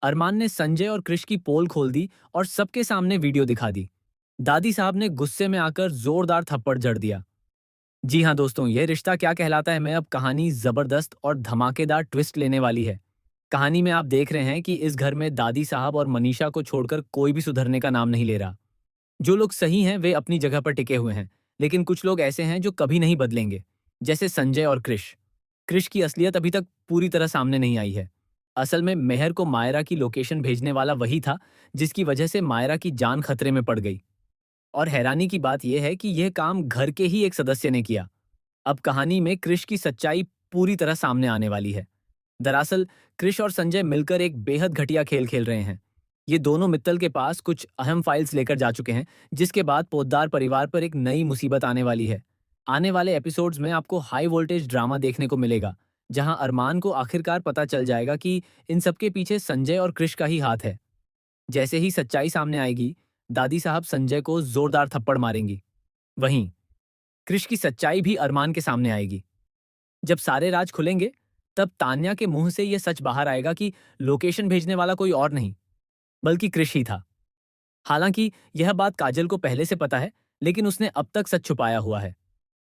अरमान ने संजय और कृष की पोल खोल दी और सबके सामने वीडियो दिखा दी। दादी साहब ने गुस्से में आकर जोरदार थप्पड़ जड़ दिया। जी हाँ दोस्तों, यह रिश्ता क्या कहलाता है में अब कहानी जबरदस्त और धमाकेदार ट्विस्ट लेने वाली है। कहानी में आप देख रहे हैं कि इस घर में दादी साहब और मनीषा को छोड़कर कोई भी सुधरने का नाम नहीं ले रहा। जो लोग सही हैं वे अपनी जगह पर टिके हुए हैं, लेकिन कुछ लोग ऐसे हैं जो कभी नहीं बदलेंगे, जैसे संजय और कृष। कृष की असलियत अभी तक पूरी तरह सामने नहीं आई है। असल में मेहर को मायरा की लोकेशन भेजने वाला वही था, जिसकी वजह से मायरा की जान खतरे में पड़ गई। और हैरानी की बात यह है कि यह काम घर के ही एक सदस्य ने किया। अब कहानी में कृष की सच्चाई पूरी तरह सामने आने वाली है। दरअसल कृष और संजय मिलकर एक बेहद घटिया खेल खेल रहे हैं। ये दोनों मित्तल के पास कुछ अहम फाइल्स लेकर जा चुके हैं, जिसके बाद पोद्दार परिवार पर एक नई मुसीबत आने वाली है। आने वाले एपिसोड्स में आपको हाई वोल्टेज ड्रामा देखने को मिलेगा, जहां अरमान को आखिरकार पता चल जाएगा कि इन सबके पीछे संजय और कृष का ही हाथ है। जैसे ही सच्चाई सामने आएगी, दादी साहब संजय को जोरदार थप्पड़ मारेंगी। वहीं कृष की सच्चाई भी अरमान के सामने आएगी। जब सारे राज खुलेंगे, तब तान्या के मुंह से यह सच बाहर आएगा कि लोकेशन भेजने वाला कोई और नहीं, बल्कि कृष ही था। हालांकि यह बात काजल को पहले से पता है, लेकिन उसने अब तक सच छुपाया हुआ है।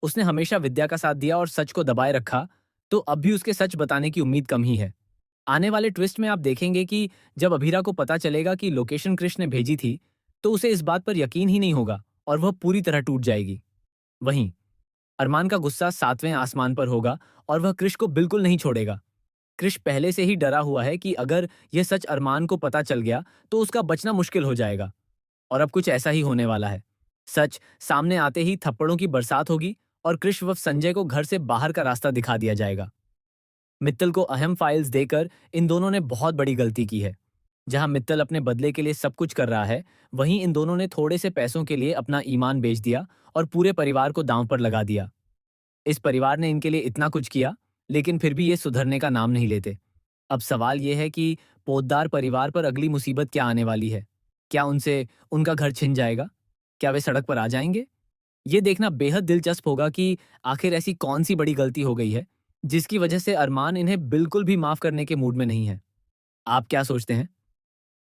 उसने हमेशा विद्या का साथ दिया और सच को दबाए रखा, तो अब भी उसके सच बताने की उम्मीद कम ही है। आने वाले ट्विस्ट में आप देखेंगे कि जब अभीरा को पता चलेगा कि लोकेशन कृष ने भेजी थी, तो उसे इस बात पर यकीन ही नहीं होगा और वह पूरी तरह टूट जाएगी। वहीं अरमान का गुस्सा सातवें आसमान पर होगा और वह कृष को बिल्कुल नहीं छोड़ेगा। कृष पहले से ही डरा हुआ है कि अगर यह सच अरमान को पता चल गया तो उसका बचना मुश्किल हो जाएगा। और अब कुछ ऐसा ही होने वाला है। सच सामने आते ही थप्पड़ों की बरसात होगी और कृष व संजय को घर से बाहर का रास्ता दिखा दिया जाएगा। मित्तल को अहम फाइल्स देकर इन दोनों ने बहुत बड़ी गलती की है। जहां मित्तल अपने बदले के लिए सब कुछ कर रहा है, वहीं इन दोनों ने थोड़े से पैसों के लिए अपना ईमान बेच दिया और पूरे परिवार को दांव पर लगा दिया। इस परिवार ने इनके लिए इतना कुछ किया, लेकिन फिर भी ये सुधरने का नाम नहीं लेते। अब सवाल ये है कि पोद्दार परिवार पर अगली मुसीबत क्या आने वाली है? क्या उनसे उनका घर छिन जाएगा? क्या वे सड़क पर आ जाएंगे? ये देखना बेहद दिलचस्प होगा कि आखिर ऐसी कौन सी बड़ी गलती हो गई है, जिसकी वजह से अरमान इन्हें बिल्कुल भी माफ करने के मूड में नहीं है। आप क्या सोचते हैं?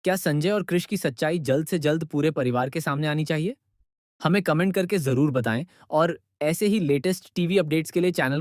क्या संजय और कृष की सच्चाई जल्द से जल्द पूरे परिवार के सामने आनी चाहिए? हमें कमेंट करके ज़रूर बताएं और ऐसे ही लेटेस्ट टीवी अपडेट्स के लिए चैनल